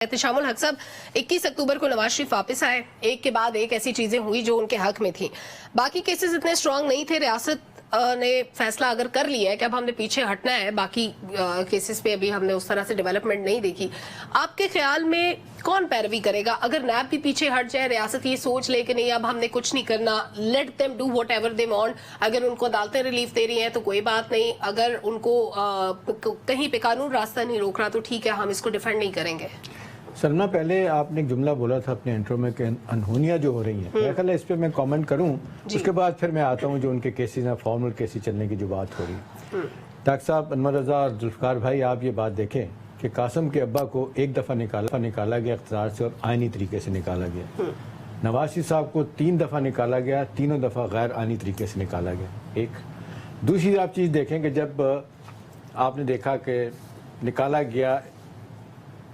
एहतशामुल हक साहब 21 अक्टूबर को नवाज शरीफ वापस आए। एक के बाद एक ऐसी चीजें हुई जो उनके हक में थी। बाकी केसेस इतने स्ट्रांग नहीं थे। रियासत ने फैसला अगर कर लिया है कि अब हमने पीछे हटना है, बाकी केसेस पे अभी हमने उस तरह से डेवलपमेंट नहीं देखी। आपके ख्याल में कौन पैरवी करेगा? अगर नैब भी पीछे हट जाए, रियासत ये सोच ले कि नहीं अब हमने कुछ नहीं करना, let them do what ever they want. अगर उनको अदालतें रिलीफ दे रही हैं तो कोई बात नहीं, अगर उनको कहीं पे कानून रास्ता नहीं रोक रहा तो ठीक है, हम इसको डिफेंड नहीं करेंगे। सलमा, पहले आपने एक जुमला बोला था अपने इंट्रो में कि अनहोनियां जो हो रही हैं, मेरा ख्याल है इस पे मैं कमेंट करूं, उसके बाद फिर मैं आता हूं जो उनके केसेस हैं, फॉर्मल केसेस चलने की जो बात हो रही है। डॉक्टर साहब, अनवर रजा और जुल्फकार भाई, आप ये बात देखें कि कासिम के अब्बा को एक दफ़ा निकाला गया इख्तियार से और आइनी तरीके से निकाला गया। नवाज शरीफ साहब को 3 दफ़ा निकाला गया, तीनों दफ़ा गैर आइनी तरीके से निकाला गया। एक दूसरी आप चीज़ देखें कि जब आपने देखा कि निकाला गया,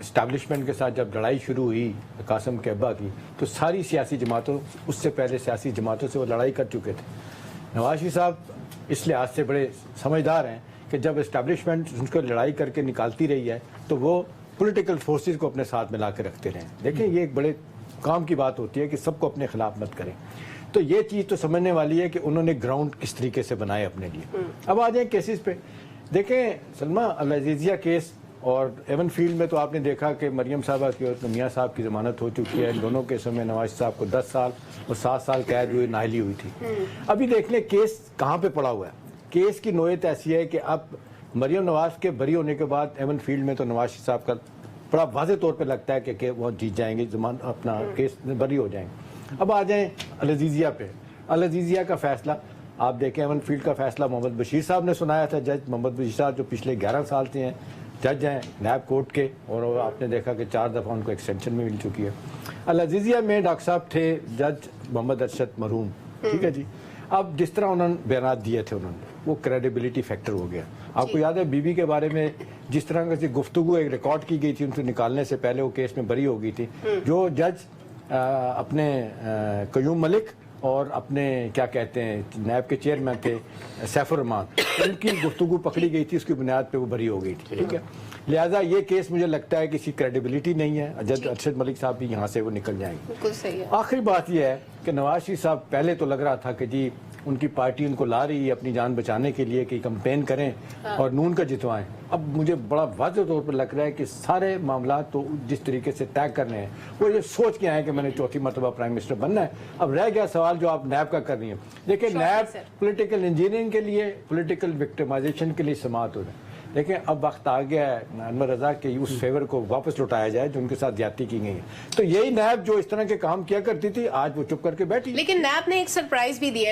इस्टेब्लिशमेंट के साथ जब लड़ाई शुरू हुई कासिम के अब्बा की, तो सारी सियासी जमातों, उससे पहले सियासी जमातों से वो लड़ाई कर चुके थे। नवाज शरीफ साहब इस लिहाज से बड़े समझदार हैं कि जब इस्टेब्लिशमेंट उनको लड़ाई करके निकालती रही है तो वो पॉलिटिकल फोर्सेस को अपने साथ मिला के रखते रहे। देखें, ये एक बड़े काम की बात होती है कि सबको अपने खिलाफ मत करें। तो ये चीज़ तो समझने वाली है कि उन्होंने ग्राउंड किस तरीके से बनाए अपने लिए। अब आ जाए केसेस पे। देखें सलमा, अल-अज़ीज़िया केस और एवन फील्ड में तो आपने देखा कि मरियम साहबा की और मियाँ साहब की ज़मानत हो चुकी है। इन दोनों केसों में नवाज साहब को 10 साल और 7 साल कैद हुई, नाहली हुई थी। अभी देख लें केस कहाँ पे पड़ा हुआ है। केस की नोयत ऐसी है कि अब मरियम नवाज के बरी होने के बाद एवन फील्ड में तो नवाज साहब का बड़ा वाज़ेह तौर पर लगता है कि वो जीत जाएंगे, अपना केस बरी हो जाएंगे। अब आ जाएँ अल-अज़ीज़िया पे। अल-अज़ीज़िया का फैसला आप देखें, एवन फील्ड का फैसला मोहम्मद बशीर साहब ने सुनाया था। जज मोहम्मद बशीर साहब जो पिछले 11 साल से हैं जज हैं नैब कोर्ट के, और आपने देखा कि 4 दफ़ा उनको एक्सटेंशन में मिल चुकी है। अल-अज़ीज़िया में डॉक्टर साहब थे जज मोहम्मद अरशद मरहूम, ठीक है जी। अब जिस तरह उन्होंने बयान दिए थे, उन्होंने वो क्रेडिबिलिटी फैक्टर हो गया। आपको याद है बीबी के बारे में जिस तरह की गुफ्तगू एक रिकॉर्ड की गई थी, उनको निकालने से पहले वो केस में बरी हो गई थी। जो जज अपने कयूम मलिक और अपने क्या कहते हैं नैब के चेयरमैन थे सैफुर रहमान, उनकी गुफ्तगू पकड़ी गई थी, उसकी बुनियाद पे वो बरी हो गई थी, ठीक है। लिहाजा ये केस मुझे लगता है किसी क्रेडिबिलिटी नहीं है। जज अरशद मलिक साहब भी यहाँ से वो निकल जाएंगे। बिल्कुल सही है। आखिरी बात यह है कि नवाज शरीफ साहब पहले तो लग रहा था कि जी उनकी पार्टी उनको ला रही है अपनी जान बचाने के लिए कि कंपेन करें और नून का जितवाएं। अब मुझे बड़ा वाज़ेह तौर पर लग रहा है कि सारे मामला तो जिस तरीके से तय करने हैं, वो ये सोच के आए कि मैंने चौथी मरतबा प्राइम मिनिस्टर बनना है। अब रह गया सवाल जो आप नैब का कर रही हैं। देखिए, नैब पॉलिटिकल इंजीनियरिंग के लिए, पॉलिटिकल विक्टिमाइजेशन के लिए समात हो रहा है। लेकिन अब वक्त आ गया है अनवर रजा के उस फेवर को वापस लौटाया जाए जो उनके साथ ज्यादती की गई है। तो यही नैब जो इस तरह के काम किया करती थी, आज वो चुप करके बैठी। लेकिन नैब ने एक सरप्राइज भी दिया।